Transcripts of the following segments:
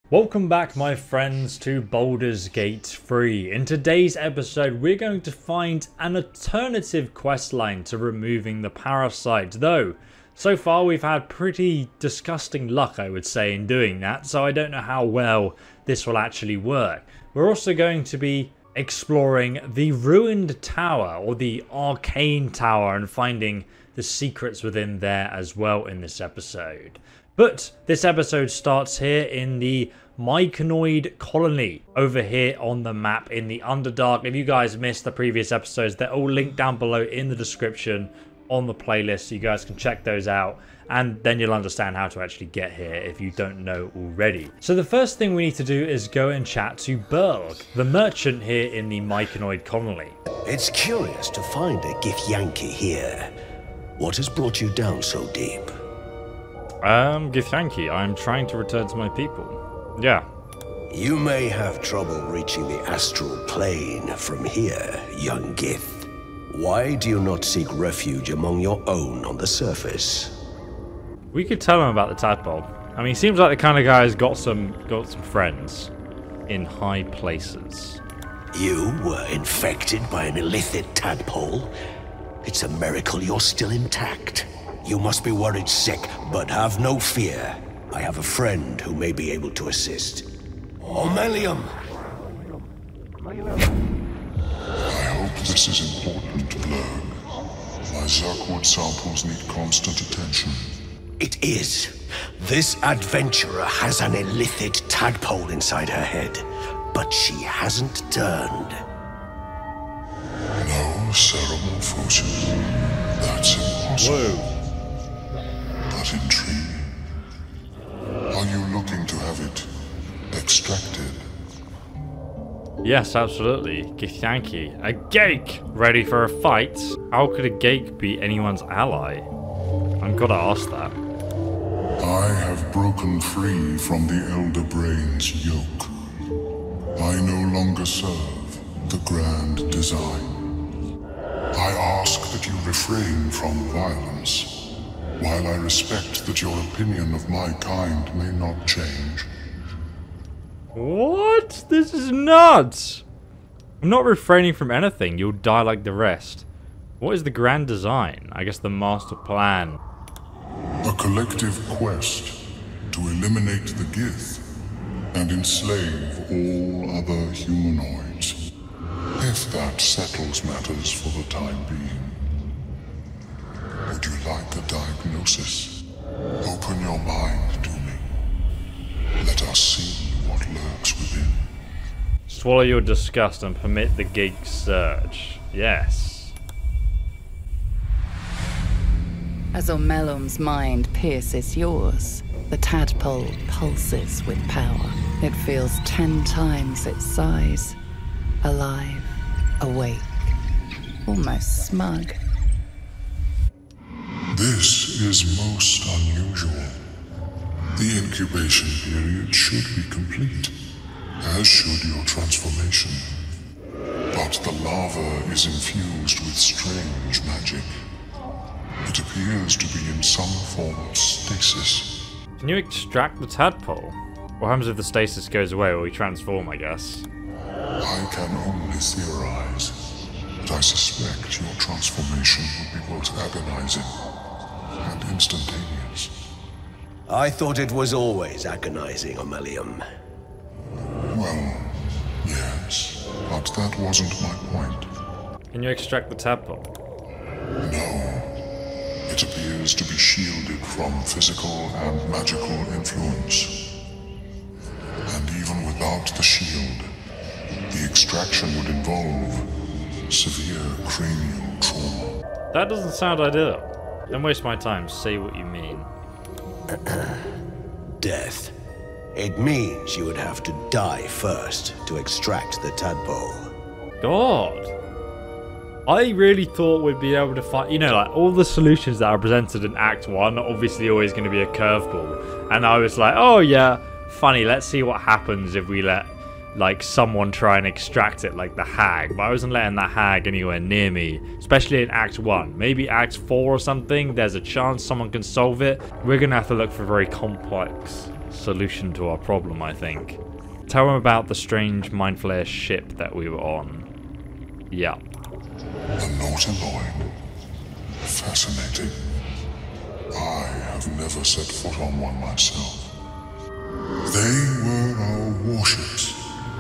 Welcome back, my friends, to Baldur's Gate 3. In today's episode, we're going to find an alternative questline to removing the parasite, though so far we've had pretty disgusting luck, I would say, in doing that, so I don't know how well this will actually work. We're also going to be exploring the ruined tower, or the Arcane Tower, and finding the secrets within there as well in this episode. But this episode starts here in the Myconid colony over here on the map in the Underdark. If you guys missed the previous episodes, they're all linked down below in the description on the playlist, so you guys can check those out, and then you'll understand how to actually get here if you don't know already. So the first thing we need to do is go and chat to Baldur, the merchant here in the Myconid colony. It's curious to find a Githyanki here. What has brought you down so deep? Githyanki, I'm trying to return to my people. Yeah. You may have trouble reaching the astral plane from here, young Gith. Why do you not seek refuge among your own on the surface? We could tell him about the tadpole. I mean, he seems like the kind of guy who's got some friends in high places. You were infected by an illicit tadpole? It's a miracle you're still intact. You must be worried sick, but have no fear. I have a friend who may be able to assist. Omeluum! I hope this is important, Blurg. My Zerkwood samples need constant attention. It is. This adventurer has an illicit tadpole inside her head, but she hasn't turned. No ceramorphosis. That's impossible. Whoa. But intriguing. Are you looking to have it extracted? Yes, absolutely. Githyanki. A geik! Ready for a fight? How could a geik be anyone's ally? I'm gotta ask that. I have broken free from the Elder Brain's yoke. I no longer serve the grand design. I ask that you refrain from violence. While I respect that your opinion of my kind may not change. What? This is nuts! I'm not refraining from anything. You'll die like the rest. What is the grand design? I guess the master plan. A collective quest to eliminate the Gith and enslave all other humanoids. If that settles matters for the time being. Would you like a diagnosis? Open your mind to me. Let us see what lurks within. Swallow your disgust and permit the gig surge. Yes. As Omeluum's mind pierces yours, the tadpole pulses with power. It feels 10 times its size. Alive, awake, almost smug. This is most unusual. The incubation period should be complete, as should your transformation. But the larva is infused with strange magic. It appears to be in some form of stasis. Can you extract the tadpole? What happens if the stasis goes away or we transform, I guess? I can only theorize, but I suspect your transformation would be both agonizing and instantaneous. I thought it was always agonizing, Omeluum. Well, yes, but that wasn't my point. Can you extract the tadpole? No. It appears to be shielded from physical and magical influence. And even without the shield, the extraction would involve severe cranial trauma. That doesn't sound ideal. Don't waste my time. Say what you mean. Death. It means you would have to die first to extract the tadpole. God. I really thought we'd be able to find, you know, like all the solutions that are presented in Act 1 are obviously always going to be a curveball. And I was like, oh yeah, funny, let's see what happens if we let like someone try and extract it, like the hag. But I wasn't letting that hag anywhere near me, especially in Act 1. Maybe Act 4 or something, there's a chance someone can solve it. We're going to have to look for a very complex solution to our problem, I think. Tell them about the strange Mind Flayer ship that we were on. Yeah. The Nautiloid. Fascinating. I have never set foot on one myself. They were our warships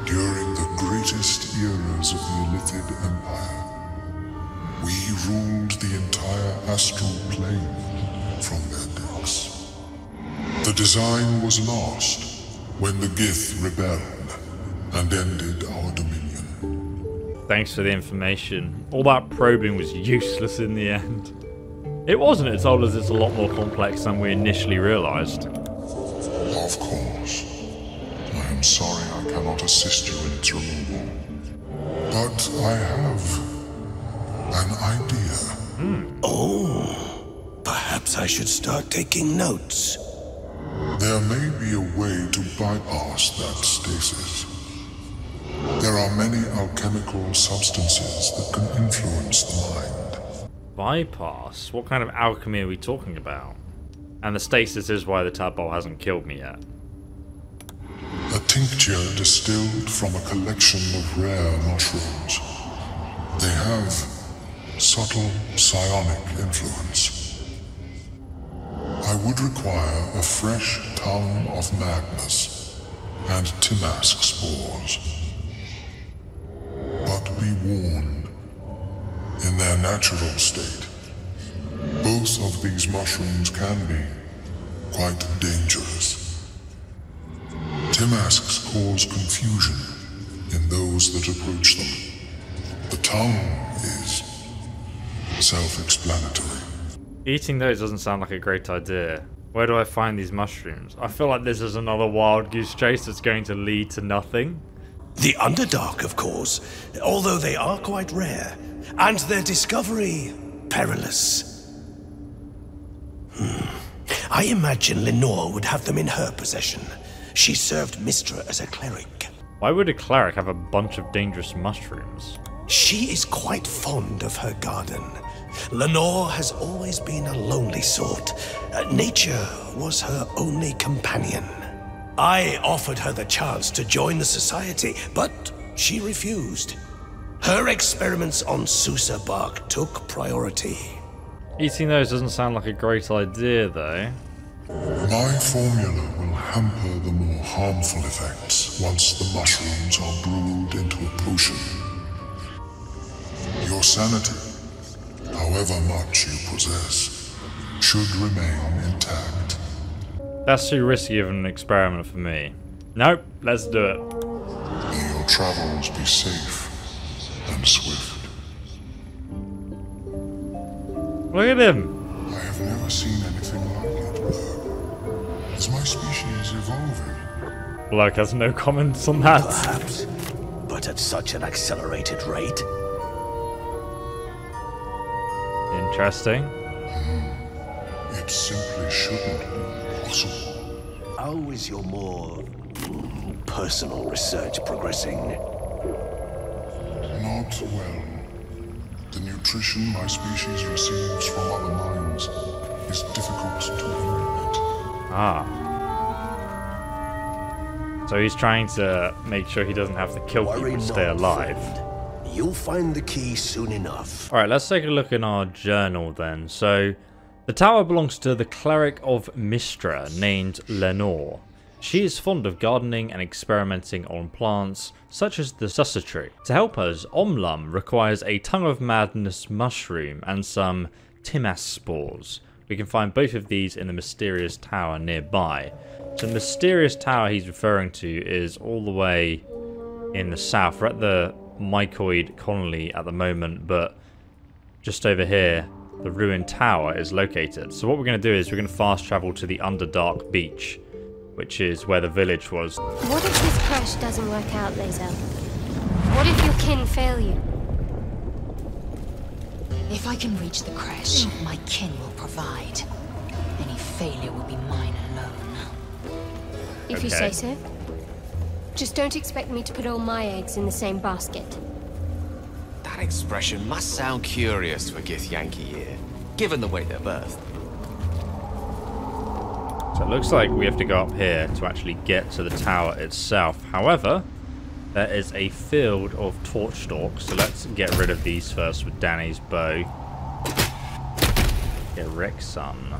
during the greatest eras of the Illithid Empire. We ruled the entire astral plane from their decks. The design was lost when the Gith rebelled and ended our dominion. Thanks for the information. All that probing was useless in the end. It wasn't, it told us it's a lot more complex than we initially realised. Of course. I am sorry I cannot assist you in its removal. But I have an idea. Oh, perhaps I should start taking notes. There may be a way to bypass that stasis. There are many alchemical substances that can influence the mind. Bypass? What kind of alchemy are we talking about? And the stasis is why the tadpole hasn't killed me yet. A tincture distilled from a collection of rare mushrooms. They have subtle psionic influence. I would require a fresh tongue of madness and Timask spores. But be warned, in their natural state, both of these mushrooms can be quite dangerous. Timasks cause confusion in those that approach them. The tongue is self-explanatory. Eating those doesn't sound like a great idea. Where do I find these mushrooms? I feel like this is another wild goose chase that's going to lead to nothing. The Underdark, of course, although they are quite rare, and their discovery perilous. I imagine Lenore would have them in her possession. She served Mystra as a cleric. Why would a cleric have a bunch of dangerous mushrooms? She is quite fond of her garden. Lenore has always been a lonely sort. Nature was her only companion. I offered her the chance to join the society, but she refused. Her experiments on Susa bark took priority. Eating those doesn't sound like a great idea, though. My formula will hamper the more harmful effects once the mushrooms are brewed into a potion. Your sanity, however much you possess, should remain intact. That's too risky of an experiment for me. Nope, let's do it. May your travels be safe and swift. Look at him. I have never seen anything like it, Blur. Is my species evolving? Bloke has no comments on that. Perhaps, but at such an accelerated rate. Interesting. It simply shouldn't be possible. How is your more personal research progressing? Not well. The nutrition my species receives from other minds is difficult to emulate. Ah. So he's trying to make sure he doesn't have to kill people to stay alive. You'll find the key soon enough. Alright, let's take a look in our journal then. So, the tower belongs to the cleric of Mystra named Lenore. She is fond of gardening and experimenting on plants, such as the Susa tree. To help us, Omeluum requires a tongue of madness mushroom and some Timask spores. We can find both of these in the mysterious tower nearby. So the mysterious tower he's referring to is all the way in the south. We're at the Mycoid colony at the moment, but just over here the ruined tower is located. So what we're going to do is we're going to fast travel to the Underdark beach, which is where the village was. What if this crash doesn't work out, Lae'zel? What if your kin fail you? If I can reach the crash, my kin will provide. Any failure will be mine alone. If you say so. Just don't expect me to put all my eggs in the same basket. That expression must sound curious to a Githyanki ear, given the way they're birthed. So it looks like we have to go up here to actually get to the tower itself. However, there is a field of torch stalks, so let's get rid of these first with Danny's bow. Get Rick's son.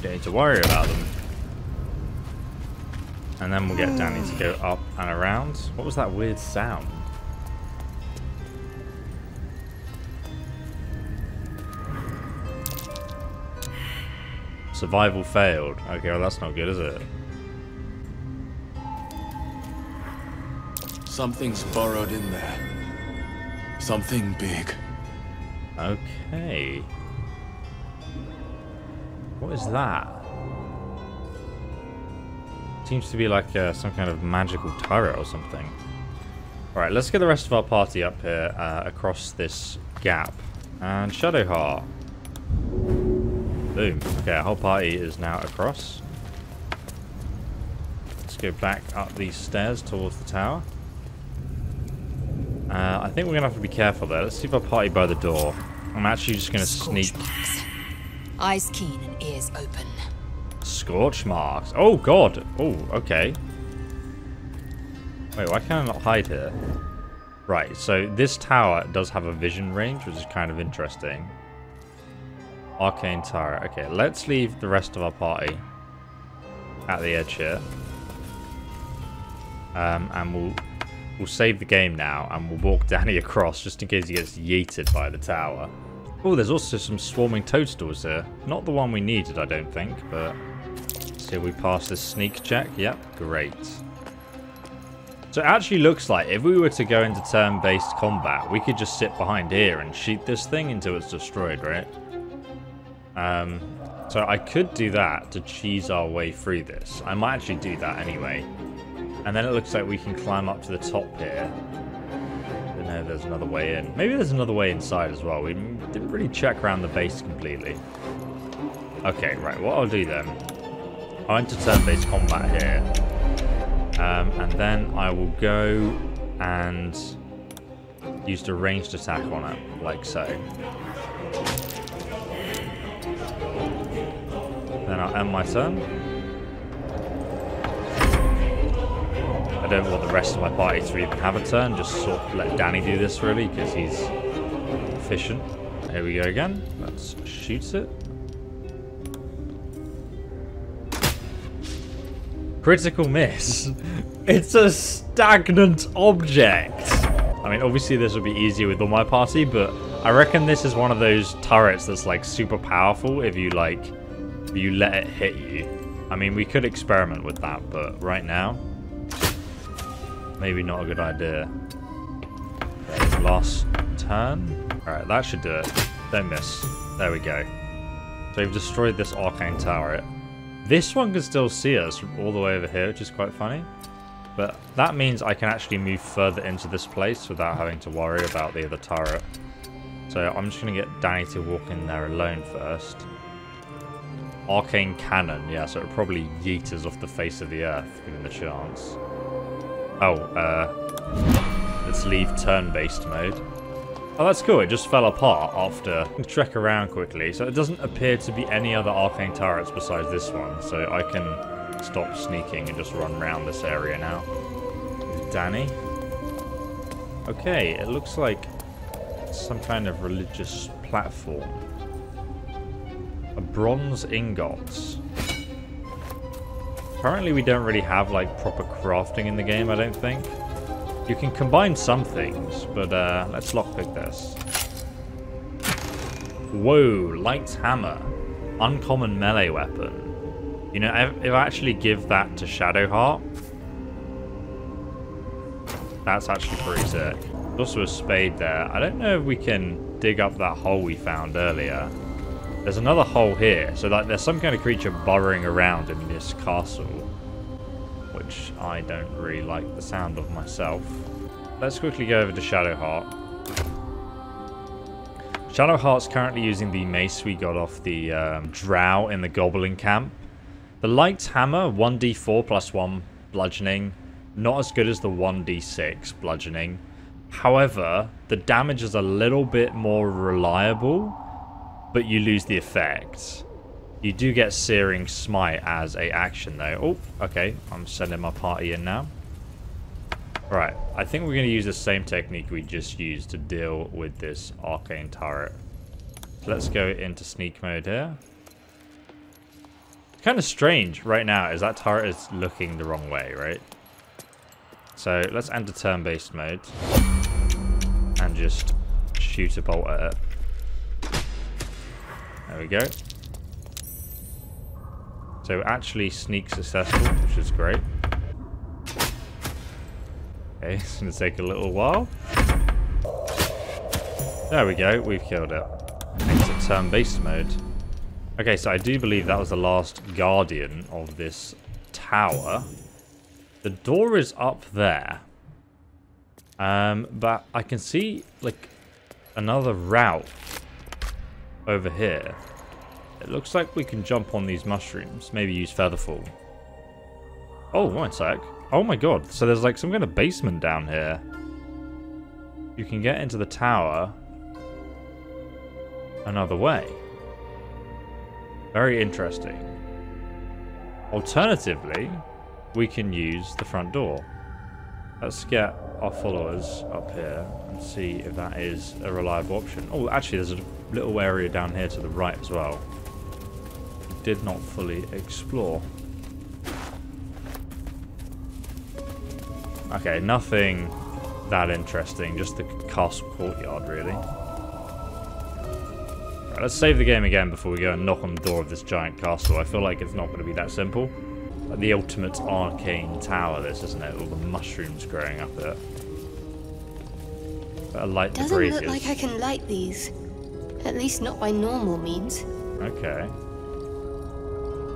Don't need to worry about them. And then we'll get Danny to go up and around. What was that weird sound? Survival failed. Okay, well that's not good, is it? Something's burrowed in there. Something big. Okay. What is that? Seems to be like some kind of magical turret or something. Alright, let's get the rest of our party up here across this gap. And Shadowheart. Boom. Okay, our whole party is now across. Let's go back up these stairs towards the tower. I think we're going to have to be careful there. Let's leave our party by the door. I'm actually just going to sneak... Eyes keen and ears open. Scorch marks. Oh, God. Oh, okay. Wait, why can I not hide here? Right, so this tower does have a vision range, which is kind of interesting. Arcane Tower. Okay, let's leave the rest of our party at the edge here. And we'll save the game now, and we'll walk Danny across just in case he gets yeeted by the tower. Oh, there's also some swarming toadstools here. Not the one we needed, I don't think, but... See if we pass this sneak check. Yep, great. So it actually looks like if we were to go into turn-based combat, we could just sit behind here and shoot this thing until it's destroyed, right? So I could do that to cheese our way through this. I might actually do that anyway. And then it looks like we can climb up to the top here. I don't know if there's another way in. Maybe there's another way inside as well. We didn't really check around the base completely. Okay, right. What I'll do then, I'll enter turn-based combat here. And then I will go and use the ranged attack on it, like so. Then I'll end my turn. I don't want the rest of my party to even have a turn, just sort of let Danny do this really, because he's efficient. Here we go again. Let's shoot it. Critical miss. It's a stagnant object. I mean, obviously this would be easier with all my party, but I reckon this is one of those turrets that's like super powerful if you let it hit you. I mean, we could experiment with that, but right now, maybe not a good idea. Okay, last turn. Alright, that should do it. Don't miss. There we go. So we've destroyed this Arcane Tower. This one can still see us from all the way over here, which is quite funny. But that means I can actually move further into this place without having to worry about the other turret. So I'm just going to get Danny to walk in there alone first. Arcane Cannon, yeah, so it would probably yeet us off the face of the earth, given the chance. Oh, let's leave turn-based mode. Oh, that's cool, it just fell apart after. Trek around quickly, so it doesn't appear to be any other Arcane turrets besides this one, so I can stop sneaking and just run around this area now. With Danny. Okay, it looks like some kind of religious platform. A bronze ingots. Currently we don't really have like proper crafting in the game, I don't think. You can combine some things, but let's lockpick this. Whoa, light hammer. Uncommon melee weapon. You know, if I actually give that to Shadowheart, that's actually pretty sick. There's also a spade there. I don't know if we can dig up that hole we found earlier. There's another hole here, so like there's some kind of creature burrowing around in this castle, which I don't really like the sound of myself. Let's quickly go over to Shadowheart. Shadowheart's currently using the mace we got off the drow in the goblin camp. The light hammer, 1d4 plus 1 bludgeoning, Not as good as the 1d6 bludgeoning. However, the damage is a little bit more reliable, but you lose the effect. You do get Searing Smite as a action though. Oh, okay. I'm sending my party in now. Right, I think we're going to use the same technique we just used to deal with this Arcane turret. So let's go into sneak mode here. It's kind of strange right now is that turret is looking the wrong way, right? So let's enter turn-based mode and just shoot a bolt at it. There we go. So actually sneak successful, which is great. Okay, it's going to take a little while. There we go, we've killed it. Exit turn-based mode. Okay, so I do believe that was the last guardian of this tower. The door is up there. But I can see, like, another route over here. It looks like we can jump on these mushrooms. Maybe use Featherfall. Oh, one sec. Oh my god. So there's like some kind of basement down here. You can get into the tower another way. Very interesting. Alternatively, we can use the front door. Let's get our followers up here and see if that is a reliable option. Oh, actually, there's a little area down here to the right as well. Did not fully explore. Okay, nothing that interesting. Just the castle courtyard, really. Right, let's save the game again before we go and knock on the door of this giant castle. I feel like it's not going to be that simple. Like the ultimate Arcane Tower, this, isn't it? All the mushrooms growing up there. Better light the braziers. Doesn't look like I can light these. At least not by normal means. Okay.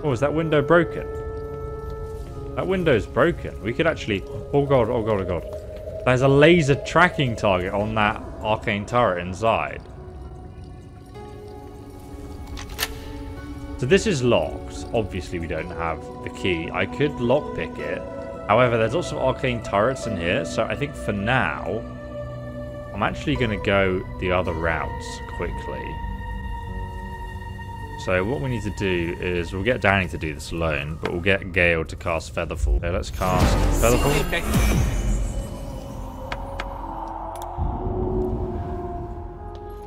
Oh, is that window broken? That window's broken. We could actually... Oh god, oh god, oh god. There's a laser tracking target on that Arcane turret inside. So this is locked. Obviously we don't have the key. I could lockpick it. However, there's also Arcane turrets in here. So I think for now, I'm actually going to go the other routes quickly. So what we need to do is, we'll get Danny to do this alone, but we'll get Gale to cast Featherfall. So let's cast Featherfall.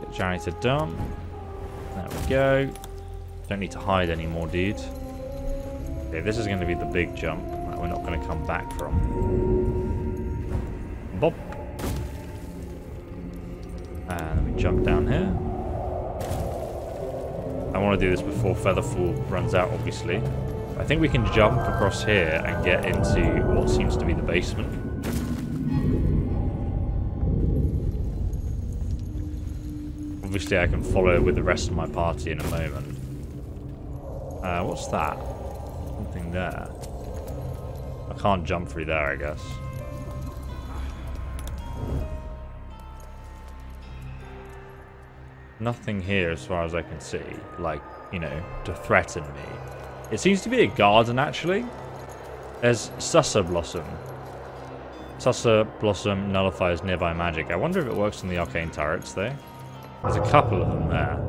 Get Danny to dump. There we go. Don't need to hide anymore, dude. Okay, this is going to be the big jump that we're not going to come back from. Bop. And then we jump down here. I want to do this before Featherfall runs out, obviously. I think we can jump across here and get into what seems to be the basement. Obviously, I can follow with the rest of my party in a moment. What's that? Something there. I can't jump through there, I guess. Nothing here as far as I can see, like, you know, to threaten me. It seems to be a garden, actually. There's Sussa Blossom. Sussa Blossom nullifies nearby magic. I wonder if it works on the Arcane turrets, though. There's a couple of them there.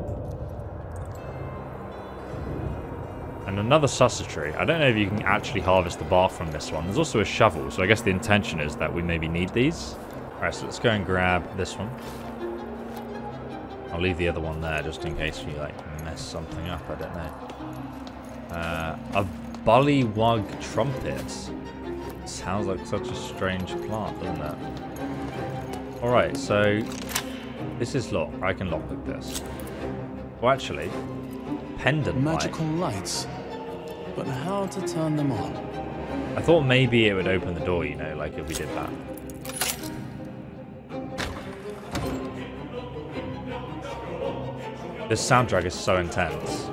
And another Sussa tree. I don't know if you can actually harvest the bark from this one. There's also a shovel, so I guess the intention is that we maybe need these. Alright, so let's go and grab this one. I'll leave the other one there just in case we like mess something up, I don't know. A bullywug trumpet. Sounds like such a strange plant, doesn't it? Alright, so this is locked. I can lockpick this. Well, actually, pendant magical lights. But how to turn them on? I thought maybe it would open the door, you know, like if we did that. This soundtrack is so intense.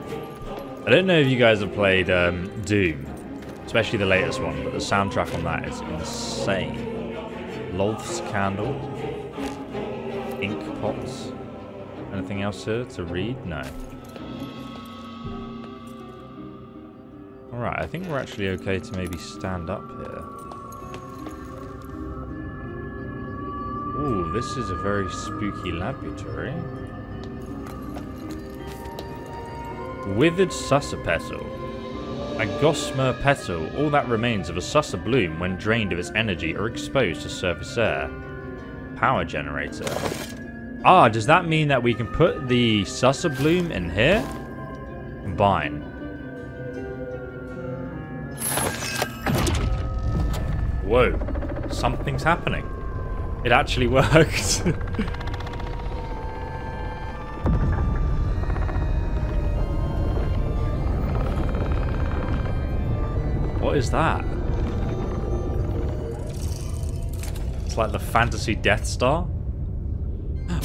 I don't know if you guys have played Doom, especially the latest one, but the soundtrack on that is insane. Loth's Candle. Ink pots. Anything else here to read? No. Alright, I think we're actually okay to maybe stand up here. Ooh, this is a very spooky laboratory. Withered susser petal. A gossamer petal, all that remains of a susser bloom when drained of its energy or exposed to surface air. Power generator. Ah, does that mean that we can put the susser bloom in here? Combine. Whoa, something's happening. It actually worked. What is that? It's like the fantasy Death Star.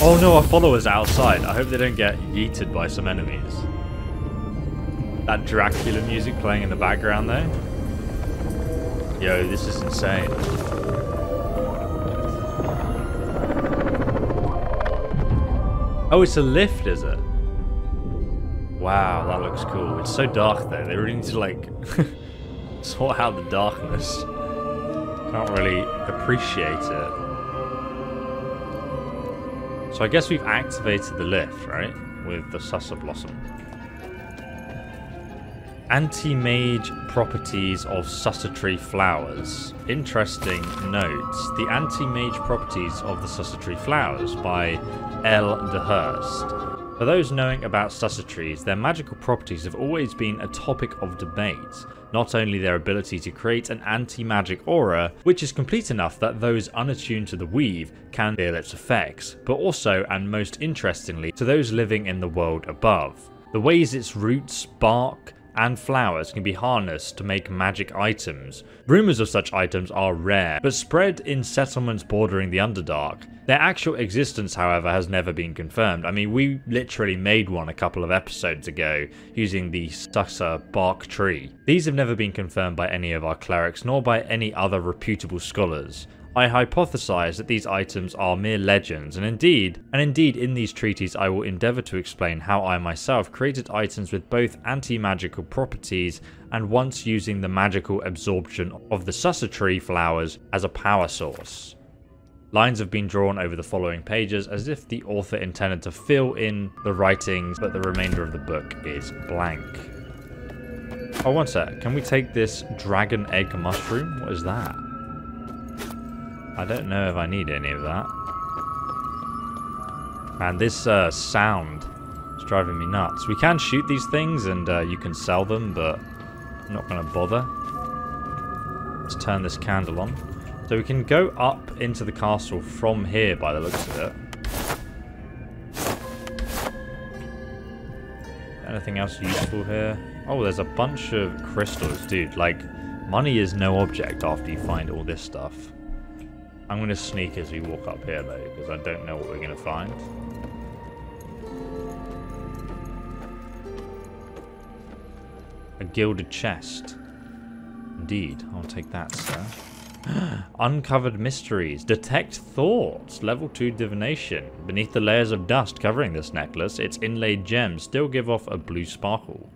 Oh no, our followers are outside. I hope they don't get yeeted by some enemies. That Dracula music playing in the background though. Yo, this is insane. Oh, it's a lift, is it? Wow, that looks cool. It's so dark though. They really need to like sort out the darkness. Can't really appreciate it. So I guess we've activated the lift, right? With the Susser Blossom. Anti-mage properties of Susser Tree flowers. Interesting notes. The anti-mage properties of the Susser Tree flowers by L. de Hurst. For those knowing about Susser trees, their magical properties have always been a topic of debate. Not only their ability to create an anti-magic aura, which is complete enough that those unattuned to the weave can feel its effects, but also, and most interestingly, to those living in the world above. The ways its roots, bark, and flowers can be harnessed to make magic items. Rumours of such items are rare, but spread in settlements bordering the Underdark. Their actual existence, however, has never been confirmed. I mean, we literally made one a couple of episodes ago using the Susser bark tree. These have never been confirmed by any of our clerics, nor by any other reputable scholars. I hypothesize that these items are mere legends, and indeed in these treaties I will endeavour to explain how I myself created items with both anti-magical properties and once using the magical absorption of the Susser tree flowers as a power source. Lines have been drawn over the following pages as if the author intended to fill in the writings, but the remainder of the book is blank. Oh, one sec. Can we take this dragon egg mushroom? What is that? I don't know if I need any of that. Man, this sound is driving me nuts. We can shoot these things and you can sell them, but I'm not going to bother. Let's turn this candle on. So we can go up into the castle from here by the looks of it. Anything else useful here? Oh, there's a bunch of crystals. Dude, like, money is no object after you find all this stuff. I'm going to sneak as we walk up here, though, because I don't know what we're going to find. A gilded chest. Indeed, I'll take that, sir. Uncovered mysteries. Detect thoughts. Level 2 divination. Beneath the layers of dust covering this necklace, its inlaid gems still give off a blue sparkle.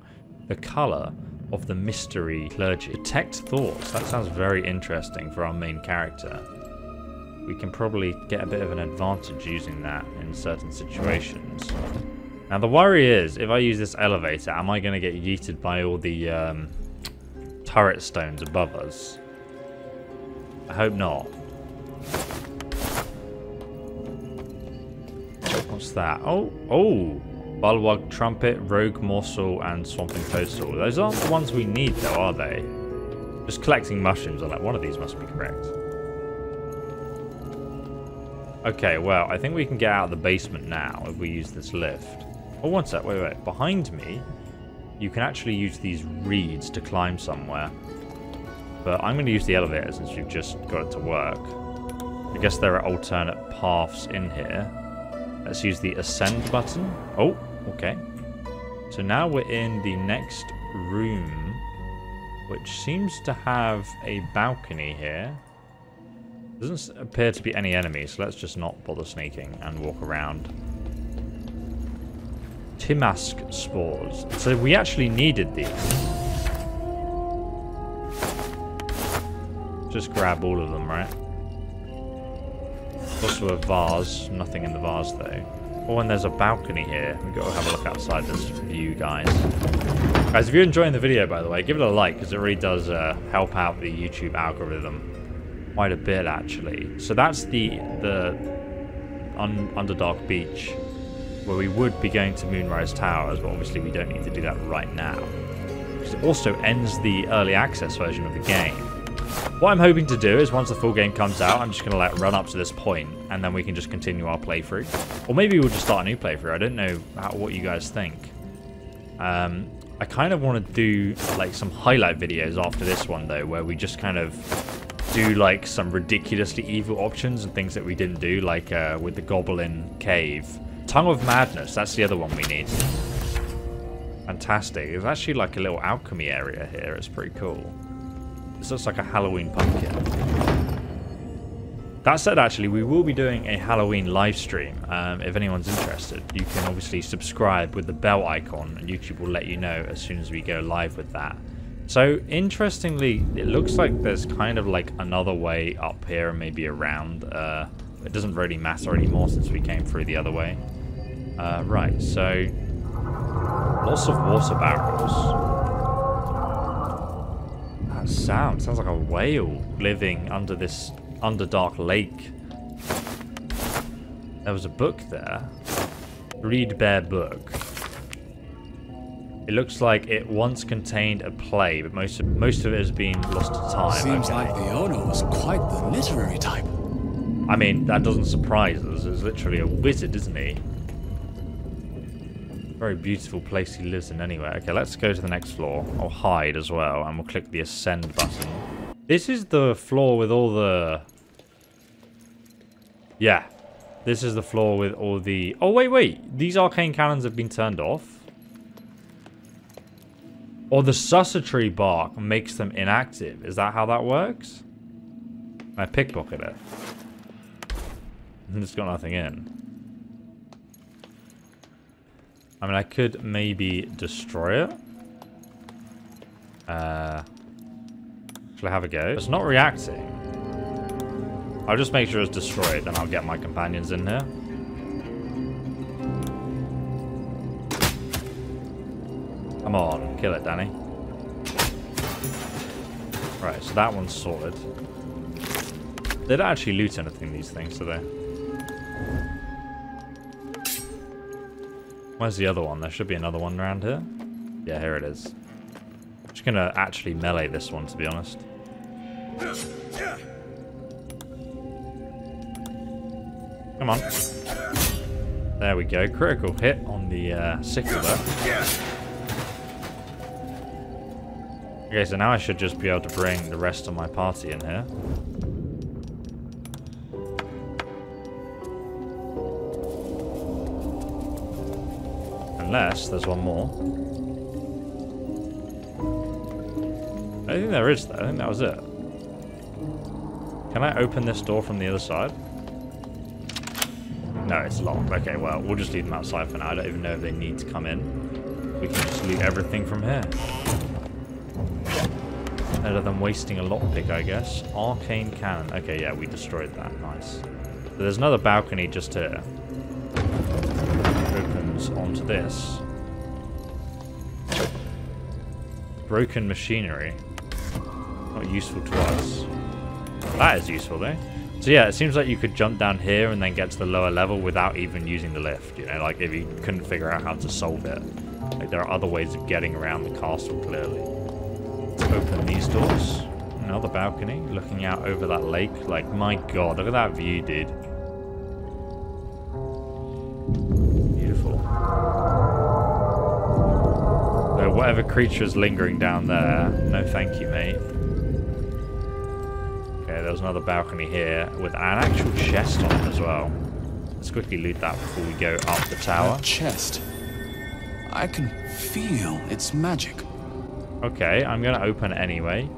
The colour of the mystery clergy. Detect thoughts. That sounds very interesting for our main character. We can probably get a bit of an advantage using that in certain situations. Now the worry is, if I use this elevator, am I going to get yeeted by all the turret stones above us? I hope not. What's that? Oh! Bulwark Trumpet, Rogue Morsel, and Swamping Toadstool. Those aren't the ones we need though, are they? Just collecting mushrooms, I'm like, one of these must be correct. Okay, well, I think we can get out of the basement now if we use this lift. Oh, one sec, wait. Behind me, you can actually use these reeds to climb somewhere. But I'm going to use the elevator since we've just got it to work. I guess there are alternate paths in here. Let's use the ascend button. Oh, okay. So now we're in the next room, which seems to have a balcony here. Doesn't appear to be any enemies, so let's just not bother sneaking and walk around. Timask spores. So we actually needed these. Just grab all of them, right? Also a vase. Nothing in the vase though. Oh, and there's a balcony here. We've got to have a look outside this view, guys. Guys, if you're enjoying the video, by the way, give it a like, because it really does help out the YouTube algorithm quite a bit, actually. So that's the Underdark Beach, where we would be going to Moonrise Towers, but obviously we don't need to do that right now. Because it also ends the early access version of the game. What I'm hoping to do is once the full game comes out, I'm just going to let it run up to this point, and then we can just continue our playthrough. Or maybe we'll just start a new playthrough. I don't know what you guys think. I kind of want to do like some highlight videos after this one though, where we just kind of do like some ridiculously evil options and things that we didn't do, like with the Goblin Cave. Tongue of Madness, that's the other one we need. Fantastic. There's actually like a little alchemy area here. It's pretty cool. This looks like a Halloween pumpkin. That said, actually, we will be doing a Halloween live stream. If anyone's interested, you can obviously subscribe with the bell icon, and YouTube will let you know as soon as we go live with that. So, interestingly, it looks like there's kind of like another way up here and maybe around. It doesn't really matter anymore since we came through the other way. Right, so lots of water barrels. That sounds like a whale living under this Underdark lake. There was a book there. Read Bear Book. It looks like it once contained a play, but most of it has been lost to time. Seems like the owner was quite the literary type. I mean, that doesn't surprise us. He's literally a wizard, isn't he? Very beautiful place he lives in anyway. Okay, let's go to the next floor. I'll hide as well, and we'll click the ascend button. This is the floor with all the... Yeah. This is the floor with all the... Oh, wait. These arcane cannons have been turned off. Or the sussuratory bark makes them inactive. Is that how that works? I pickpocket it. And it's got nothing in. I mean, I could maybe destroy it. Shall I have a go? It's not reacting. I'll just make sure it's destroyed, and I'll get my companions in here. Come on, kill it, Danny. Right, so that one's sorted. They don't actually loot anything, these things, do they? Where's the other one? There should be another one around here. Yeah, here it is. I'm just gonna actually melee this one, to be honest. Come on. There we go. Critical hit on the sickle there. Okay, so now I should just be able to bring the rest of my party in here. Unless there's one more. I think there is, though. I think that was it. Can I open this door from the other side? No, it's locked. Okay, well, we'll just leave them outside for now. I don't even know if they need to come in. We can just loot everything from here. Better than wasting a lockpick, I guess. Arcane cannon. Okay, yeah, we destroyed that. Nice. So there's another balcony just here. Opens onto this. Broken machinery. Not useful to us. That is useful, though. So yeah, it seems like you could jump down here and then get to the lower level without even using the lift. You know, like if you couldn't figure out how to solve it. Like there are other ways of getting around the castle, clearly. Open these doors. Another balcony looking out over that lake. Like, my god, look at that view, dude. Beautiful. So whatever creature is lingering down there, no thank you, mate. Okay, there's another balcony here with an actual chest on it as well. Let's quickly loot that before we go up the tower. That chest. I can feel its magic. Okay, I'm going to open it anyway.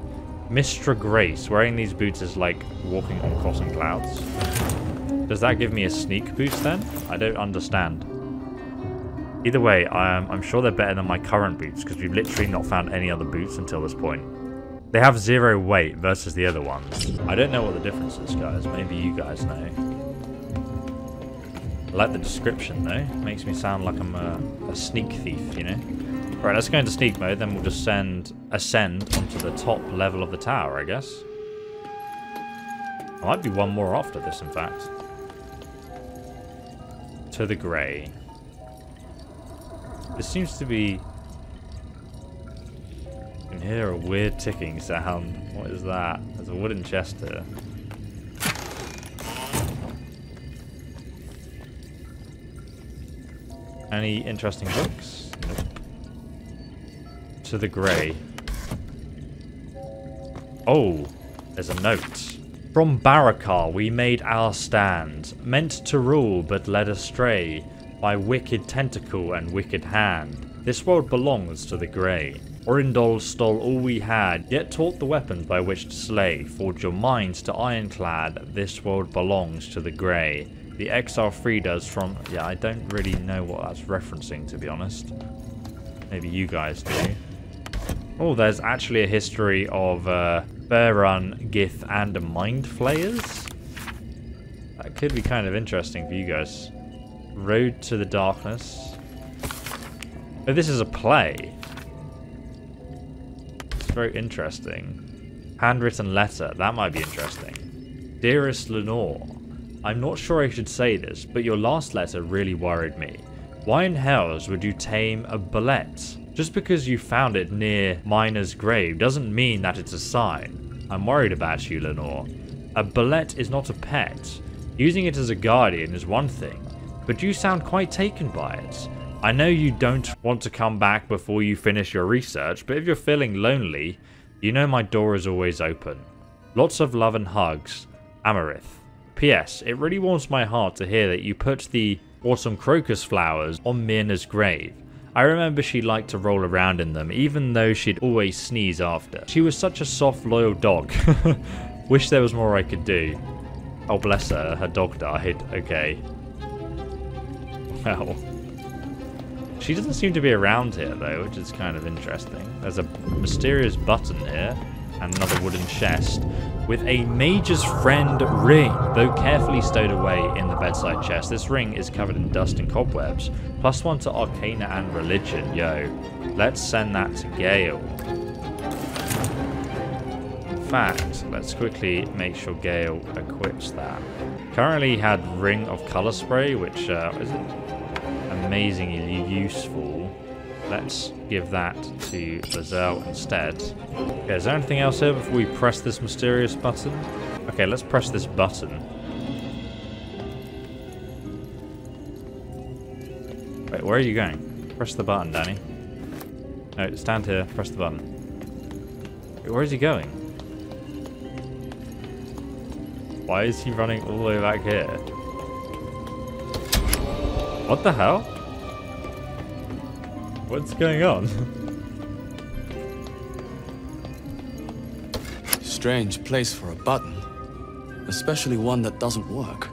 Mystra Grace. Wearing these boots is like walking on cotton clouds. Does that give me a sneak boost then? I don't understand. Either way, I'm sure they're better than my current boots because we've literally not found any other boots until this point. They have 0 weight versus the other ones. I don't know what the difference is, guys. Maybe you guys know. I like the description though. Makes me sound like I'm a sneak thief, you know? Right, let's go into sneak mode, then we'll just ascend onto the top level of the tower, I guess. There might be one more after this, in fact. To the grey. This seems to be... You can hear a weird ticking sound. What is that? There's a wooden chest here. Any interesting books? Nope. To the grey. Oh, there's a note. From Barakar we made our stand, meant to rule but led astray by wicked tentacle and wicked hand. This world belongs to the grey. Orindol stole all we had, yet taught the weapons by which to slay. Forge your minds to ironclad, this world belongs to the grey. The exile freed us from... Yeah, I don't really know what that's referencing, to be honest. Maybe you guys do. Oh, there's actually a history of Faerun, Gith, and Mind Flayers. That could be kind of interesting for you guys. Road to the Darkness. Oh, this is a play. It's very interesting. Handwritten letter. That might be interesting. Dearest Lenore, I'm not sure I should say this, but your last letter really worried me. Why in hells would you tame a bullet? Just because you found it near Miner's grave doesn't mean that it's a sign. I'm worried about you, Lenore. A bullet is not a pet. Using it as a guardian is one thing, but you sound quite taken by it. I know you don't want to come back before you finish your research, but if you're feeling lonely, you know my door is always open. Lots of love and hugs. Amarith. P.S. It really warms my heart to hear that you put the autumn crocus flowers on Myrna's grave. I remember she liked to roll around in them, even though she'd always sneeze after. She was such a soft, loyal dog. Wish there was more I could do. Oh, bless her. Her dog died. Okay. Well. She doesn't seem to be around here, though, which is kind of interesting. There's a mysterious button here, and another wooden chest, with a Mage's Friend ring. Though carefully stowed away in the bedside chest, this ring is covered in dust and cobwebs. +1 to Arcana and Religion. Yo, let's send that to Gale. In fact, let's quickly make sure Gale equips that. Currently had Ring of Color Spray, which isn't amazingly useful. Let's give that to Lizelle instead. Okay, is there anything else here before we press this mysterious button? Okay, let's press this button. Wait, where are you going? Press the button, Danny. No, stand here, press the button. Wait, where is he going? Why is he running all the way back here? What the hell? What's going on? Strange place for a button. Especially one that doesn't work.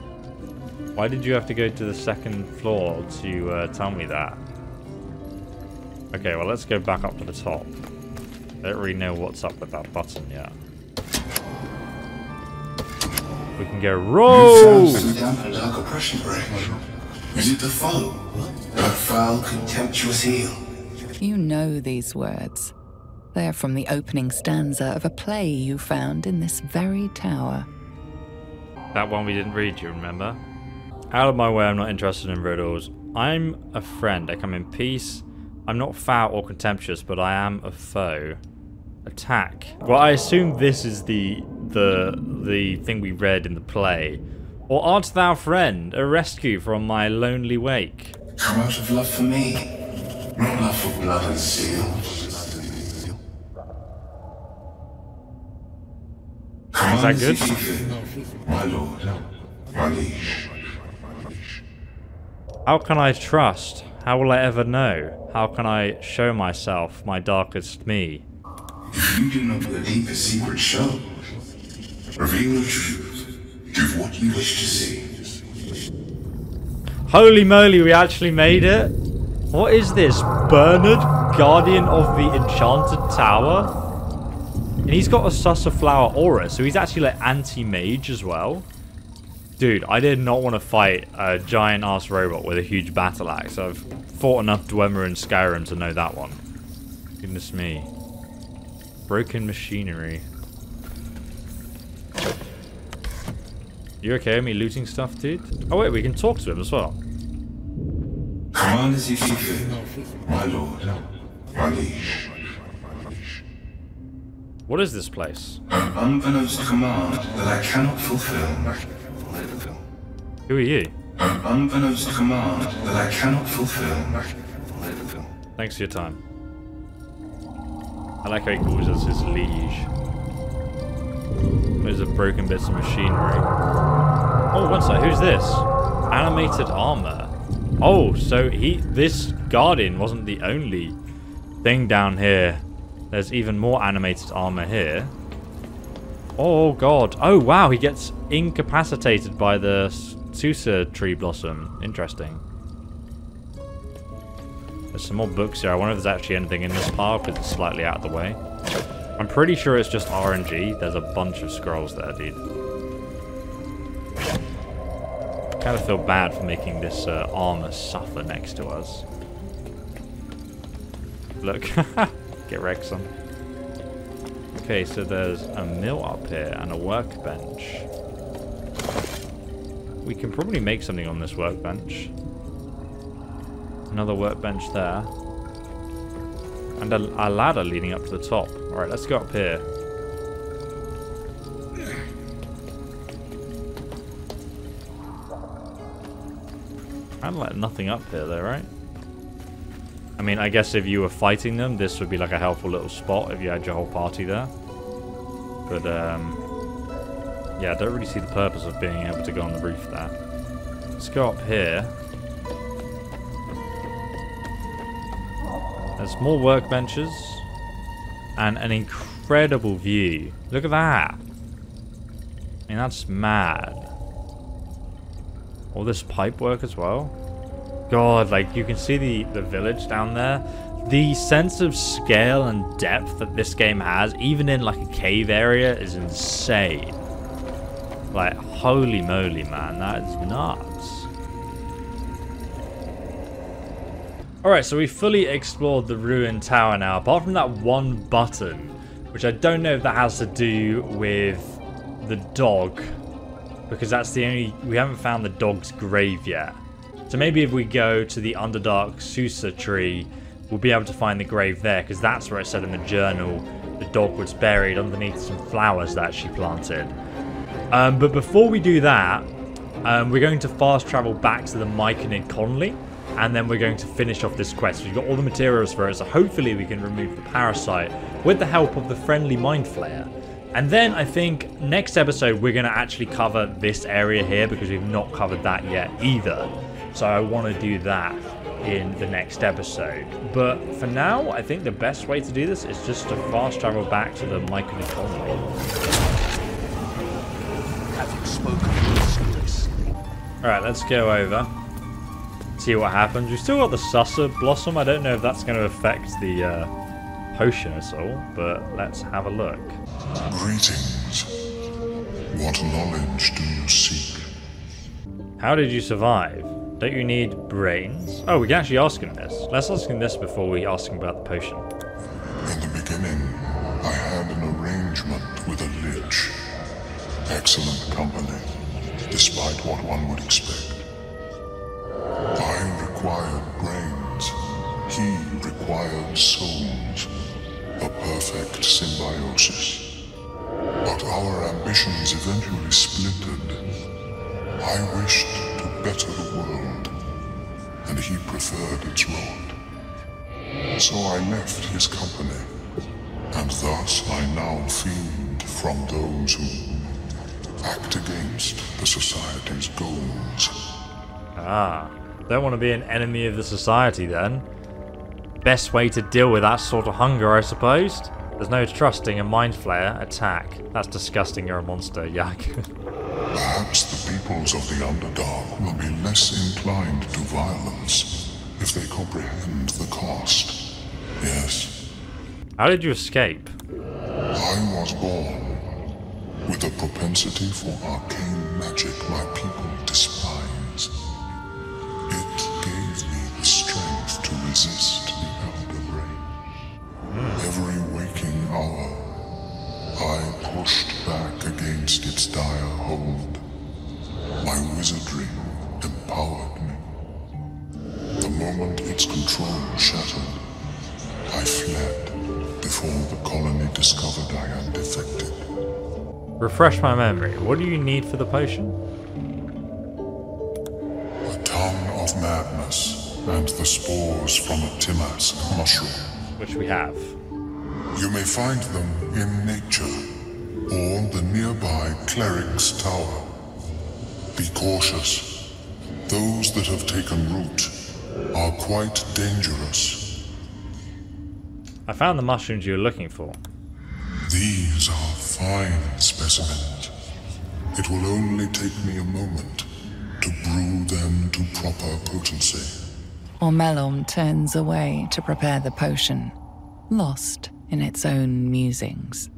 Why did you have to go to the second floor to tell me that? Okay, well, let's go back up to the top. I don't really know what's up with that button yet. We can go roll! Is it the foe? That foul, contemptuous heel? You know these words. They're from the opening stanza of a play you found in this very tower. That one we didn't read, you remember? Out of my way, I'm not interested in riddles. I'm a friend. I come in peace. I'm not foul or contemptuous, but I am a foe. Attack. Well, I assume this is the thing we read in the play. Or art thou friend, a rescue from my lonely wake? Come out of love for me, not love for blood and steel. Is that good? My lord, my liege. How can I trust? How will I ever know? How can I show myself, my darkest me? If you do not know the deepest secret show, reveal the truth. Give what you wish to see. Holy moly, we actually made it! What is this? Bernard, Guardian of the Enchanted Tower? And he's got a Sussaflower aura, so he's actually like anti-mage as well. Dude, I did not want to fight a giant-ass robot with a huge battle axe. I've fought enough Dwemer and Skyrim to know that one. Goodness me. Broken machinery. You okay with me looting stuff, dude? Oh wait, we can talk to him as well. Command as you see fit, my lord, my liege. What is this place? An unbeknownst command that I cannot fulfill. Who are you? An unbeknownst command that I cannot fulfill. Thanks for your time. I like how he calls us his liege. Those are broken bits of machinery. Oh, one sec, who's this? Animated armor. Oh, so this guardian wasn't the only thing down here. There's even more animated armor here. Oh god. Oh wow, he gets incapacitated by the Susa tree blossom. Interesting. There's some more books here. I wonder if there's actually anything in this pile because it's slightly out of the way. I'm pretty sure it's just RNG. There's a bunch of scrolls there, dude. Kind of feel bad for making this armor suffer next to us. Look. Get wrecked, son. Okay, so there's a mill up here and a workbench. We can probably make something on this workbench. Another workbench there. And a ladder leading up to the top. Alright, let's go up here. Kind of like nothing up here though, right? I mean, I guess if you were fighting them, this would be like a helpful little spot if you had your whole party there. But, yeah, I don't really see the purpose of being able to go on the roof there. Let's go up here. There's more workbenches. And an incredible view. Look at that. I mean, that's mad. All this pipe work as well. God, like, you can see the village down there. The sense of scale and depth that this game has, even in, like, a cave area, is insane. Like, holy moly, man. That is nuts. Alright, so we fully explored the ruined tower now, apart from that one button, which I don't know if that has to do with the dog, because that's the only... we haven't found the dog's grave yet. So maybe if we go to the Underdark Susa tree, we'll be able to find the grave there, because that's where it said in the journal the dog was buried underneath some flowers that she planted. But before we do that, we're going to fast travel back to the Myconid Colony, and then we're going to finish off this quest. We've got all the materials for it, so hopefully we can remove the parasite with the help of the friendly Mind Flayer. And then I think next episode we're going to actually cover this area here, because we've not covered that yet either. So I want to do that in the next episode. But for now, I think the best way to do this is just to fast travel back to the Myconid Colony. Having spoken seriously. Alright, let's go over. See what happens. We've still got the Susa Blossom. I don't know if that's going to affect the potion at all, but let's have a look. Greetings. What knowledge do you seek? How did you survive? Don't you need brains? Oh, we can actually ask him this. Let's ask him this before we ask him about the potion. In the beginning, I had an arrangement with a lich. Excellent company, despite what one would expect. I required brains. He required souls. A perfect symbiosis. But our ambitions eventually splintered. I wished to better the world, and he preferred its rod. So I left his company, and thus I now feed from those who act against the Society's goals. Ah, don't want to be an enemy of the Society then. Best way to deal with that sort of hunger, I suppose. There's no trusting a Mind Flayer. Attack. That's disgusting, you're a monster, Yak. Perhaps the peoples of the Underdark will be less inclined to violence if they comprehend the cost. Yes. How did you escape? I was born with a propensity for arcane magic my people My wizardry empowered me. The moment its control shattered, I fled before the colony discovered I had defected. Refresh my memory. What do you need for the potion? The tongue of madness and the spores from a Timask mushroom. Which we have. You may find them in nature or the nearby Cleric's Tower. Be cautious. Those that have taken root are quite dangerous. I found the mushrooms you were looking for. These are fine specimens. It will only take me a moment to brew them to proper potency. Omeluum turns away to prepare the potion, lost in its own musings.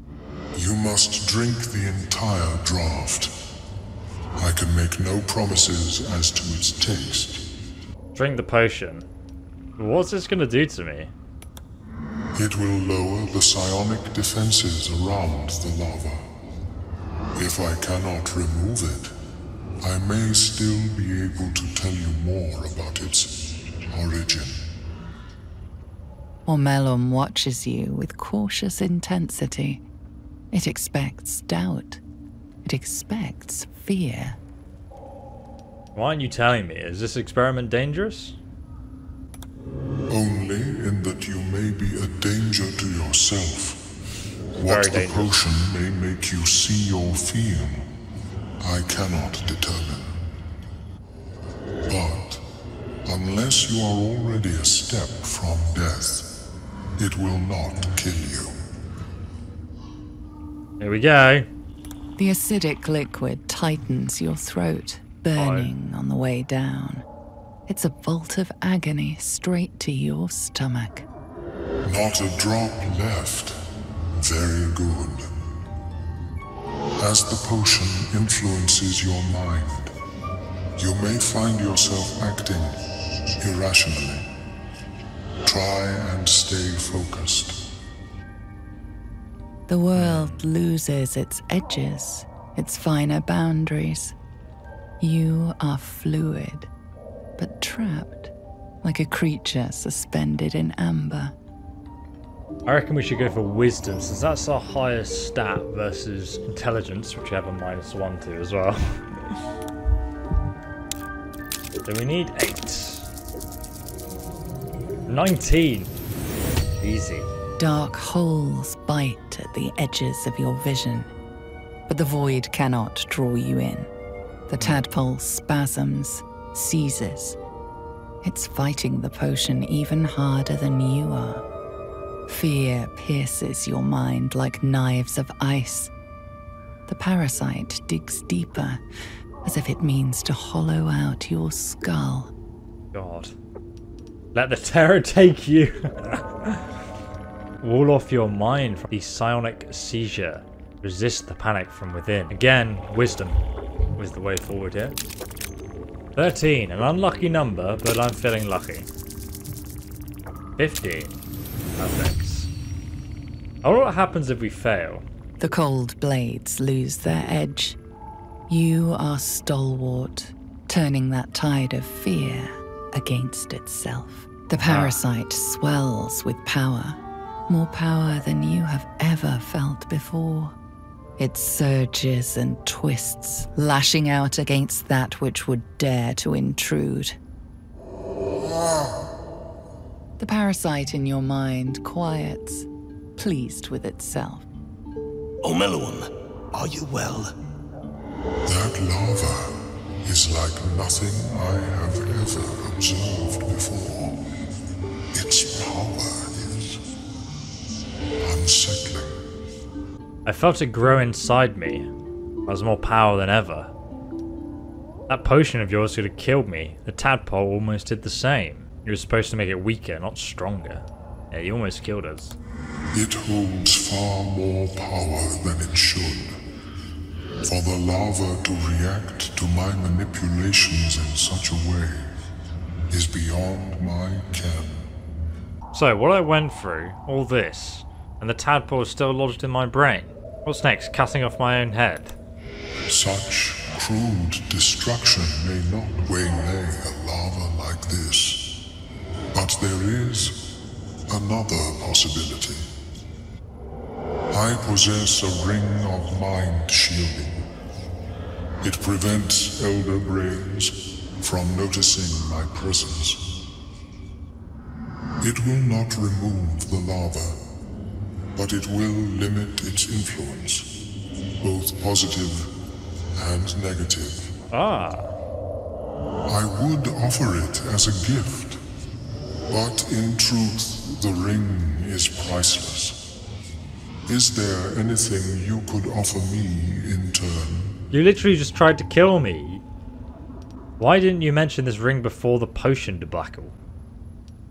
You must drink the entire draught. I can make no promises as to its taste. Drink the potion. What's this going to do to me? It will lower the psionic defenses around the lava. If I cannot remove it, I may still be able to tell you more about its origin. Omeluum watches you with cautious intensity. It expects doubt. It expects fear. Why aren't you telling me? Is this experiment dangerous? Only in that you may be a danger to yourself. What the potion may make you see or feel, I cannot determine. But unless you are already a step from death, it will not kill you. Here we go. The acidic liquid tightens your throat, burning on the way down. It's a bolt of agony straight to your stomach. Not a drop left. Very good. As the potion influences your mind, you may find yourself acting irrationally. Try and stay focused. The world loses its edges, its finer boundaries. You are fluid, but trapped, like a creature suspended in amber. I reckon we should go for wisdom, since that's our highest stat versus intelligence, which we have a -1 to as well. So we need 8. 19. Easy. Dark holes bite at the edges of your vision, but the void cannot draw you in. The tadpole spasms, seizes. It's fighting the potion even harder than you are. Fear pierces your mind like knives of ice. The parasite digs deeper, as if it means to hollow out your skull. God. Let the terror take you. Wall off your mind from the psionic seizure. Resist the panic from within. Again, wisdom is the way forward here. 13, an unlucky number, but I'm feeling lucky. 15. Perfect. I wonder what happens if we fail. The cold blades lose their edge. You are stalwart, turning that tide of fear against itself. The parasite swells with power, more power than you have ever felt before. It surges and twists, lashing out against that which would dare to intrude. The parasite in your mind quiets, pleased with itself. Omeluum, are you well? That lava is like nothing I have ever observed before. Its power is unsettling. I felt it grow inside me. I was more power than ever. That potion of yours could have killed me. The tadpole almost did the same. You were supposed to make it weaker, not stronger. Yeah, you almost killed us. It holds far more power than it should. For the lava to react to my manipulations in such a way is beyond my ken. So, what I went through, all this, and the tadpole is still lodged in my brain. What's next? Cutting off my own head? Such Crude destruction may not waylay a lava like this, but there is another possibility. I possess a ring of mind shielding. It prevents elder brains from noticing my presence. It will not remove the lava, but it will limit its influence, both positive and negative. I would offer it as a gift, but in truth, the ring is priceless. Is there anything you could offer me in turn? You literally just tried to kill me. Why didn't you mention this ring before the potion debacle?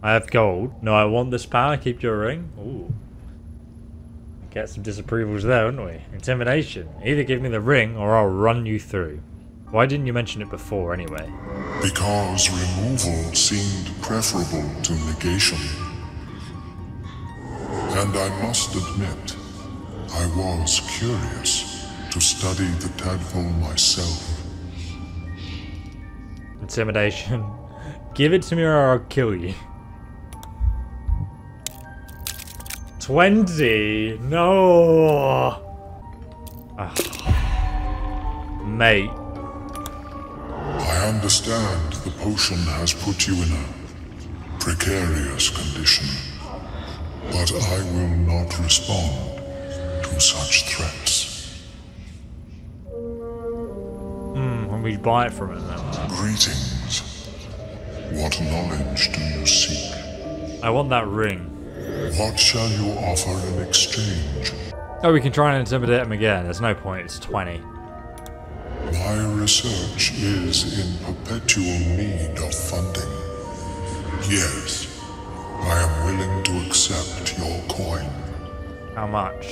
I have gold. No, I want this power. Keep your ring. Ooh. Get some disapprovals there, wouldn't we? Intimidation. Either give me the ring or I'll run you through. Why didn't you mention it before anyway? Because removal seemed preferable to negation. And I must admit, I was curious to study the tadpole myself. Intimidation. Give it to me or I'll kill you. 20? No! Mate. I understand the potion has put you in a precarious condition, but I will not respond to such threats. When we buy it from it then. Greetings. What knowledge do you seek? I want that ring. What shall you offer in exchange? Oh, we can try and intimidate him again. There's no point. It's 20. My research is in perpetual need of funding. Yes, I am willing to accept your coin. How much?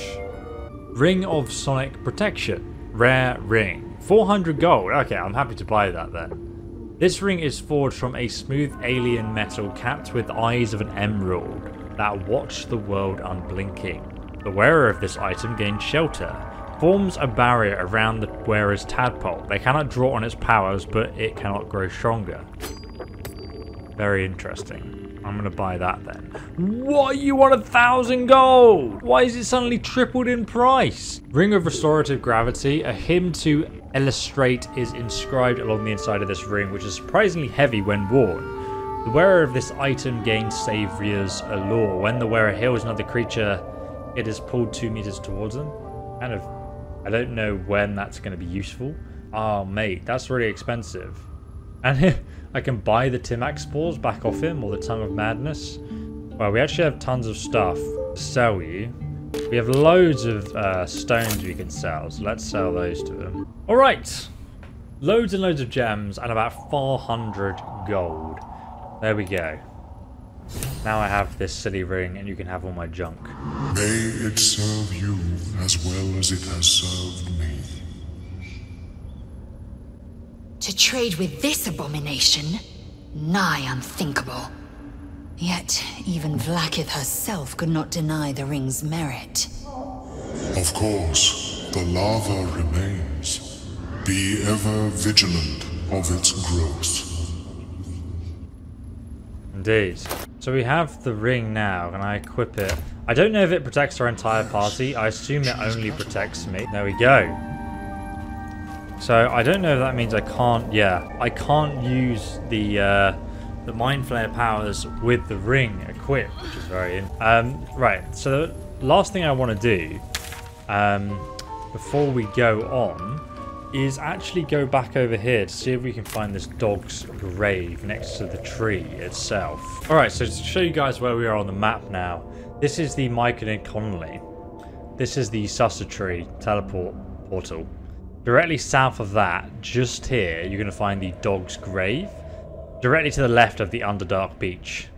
Ring of Psionic Protection. Rare ring. 400 gold. Okay, I'm happy to buy that then. This ring is forged from a smooth alien metal capped with eyes of an emerald that watch the world unblinking. The wearer of this item gains shelter, forms a barrier around the wearer's tadpole. They cannot draw on its powers, but it cannot grow stronger. Very interesting. I'm gonna buy that then. What? You want 1,000 gold? Why is it suddenly tripled in price? Ring of Restorative Gravity. A hymn to illustrate is inscribed along the inside of this ring, which is surprisingly heavy when worn. The wearer of this item gains Savior's Allure. When the wearer heals another creature, it is pulled 2 meters towards them. Kind of, I don't know when that's going to be useful. Oh, mate, that's really expensive. And I can buy the Timac Spores back off him, or the Tongue of Madness. Well, we actually have tons of stuff to sell you. We have loads of stones we can sell, so let's sell those to him. Alright, loads and loads of gems and about 400 gold. There we go. Now I have this silly ring and you can have all my junk. May it serve you as well as it has served me. To trade with this abomination? Nigh unthinkable. Yet, even Vlaakith herself could not deny the ring's merit. Of course, the lava remains. Be ever vigilant of its growth. Indeed. So we have the ring now. Can I equip it? I don't know if it protects our entire party. I assume it only protects me. There we go. So I don't know if that means I can't... Yeah, I can't use the Mind Flayer powers with the ring equipped, which is very... right, so the last thing I want to do before we go on is actually go back over here to see if we can find this dog's grave next to the tree itself. Alright, so to show you guys where we are on the map now, this is the Myconid Colony. This is the Susser Tree teleport portal. Directly south of that, just here, you're going to find the dog's grave. Directly to the left of the Underdark beach.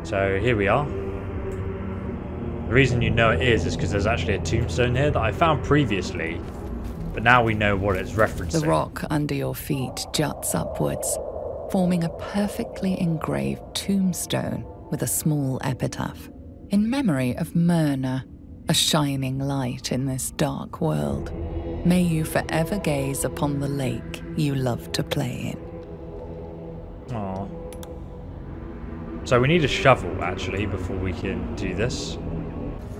So here we are. The reason you know it is because there's actually a tombstone here that I found previously. But now we know what it's referencing. The rock under your feet juts upwards, forming a perfectly engraved tombstone with a small epitaph. In memory of Myrna, a shining light in this dark world. May you forever gaze upon the lake you love to play in. Aww. So we need a shovel, actually, before we can do this.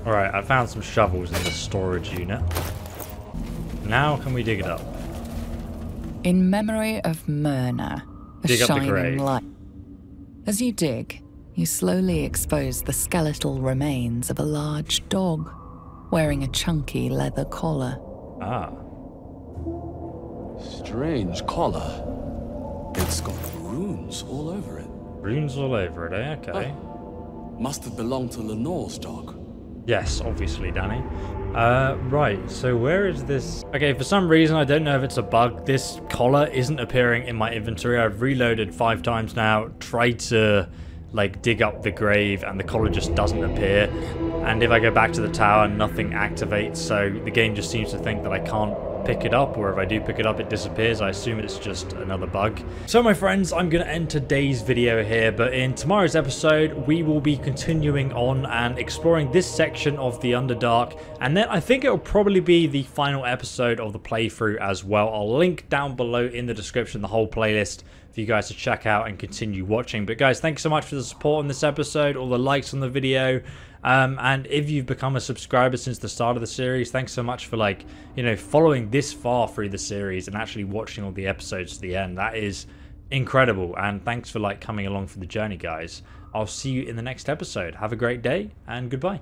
Alright, I found some shovels in the storage unit. Now can we dig it up? In memory of Myrna, a Dig up the shining grave. light. As you dig, you slowly expose the skeletal remains of a large dog, wearing a chunky leather collar. Ah. Strange collar. It's got runes all over it. Runes all over it, eh? Okay. Oh, must have belonged to Lenore's dog. Yes, obviously, Danny. Right, so where is this? Okay, for some reason, I don't know if it's a bug, this collar isn't appearing in my inventory. I've reloaded 5 times now, tried to, like, dig up the grave, and the collar just doesn't appear. And if I go back to the tower, nothing activates, so the game just seems to think that I can't pick it up, or if I do pick it up, it disappears. I assume it's just another bug. So my friends, I'm going to end today's video here, but in tomorrow's episode, we will be continuing on and exploring this section of the Underdark, and then I think it will probably be the final episode of the playthrough as well. I'll link down below in the description the whole playlist for you guys to check out and continue watching. But guys, thank you so much for the support on this episode, all the likes on the video. And if you've become a subscriber since the start of the series, thanks so much for, like, you know, following this far through the series and actually watching all the episodes to the end. That is incredible, and thanks for, like, coming along for the journey, guys. I'll see you in the next episode. Have a great day, and goodbye.